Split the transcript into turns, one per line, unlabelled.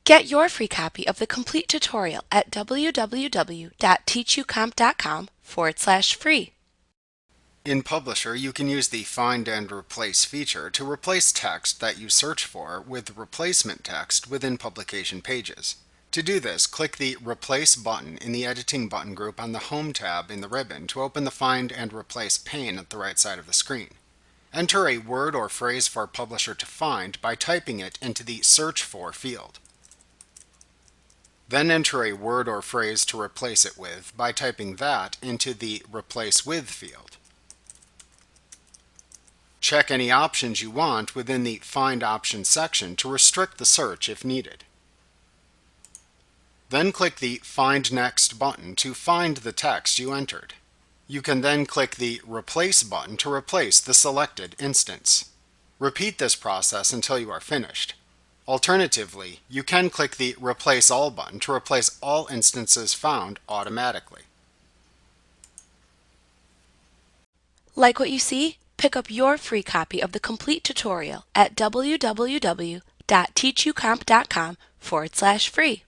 Get your free copy of the complete tutorial at www.teachucomp.com/free.
In Publisher, you can use the Find and Replace feature to replace text that you search for with replacement text within publication pages. To do this, click the Replace button in the Editing button group on the Home tab in the ribbon to open the Find and Replace pane at the right side of the screen. Enter a word or phrase for Publisher to find by typing it into the Search For field. Then enter a word or phrase to replace it with by typing that into the Replace With field. Check any options you want within the Find Options section to restrict the search if needed. Then click the Find Next button to find the text you entered. You can then click the Replace button to replace the selected instance. Repeat this process until you are finished. Alternatively, you can click the Replace All button to replace all instances found automatically.
Like what you see? Pick up your free copy of the complete tutorial at www.teachucomp.com/free.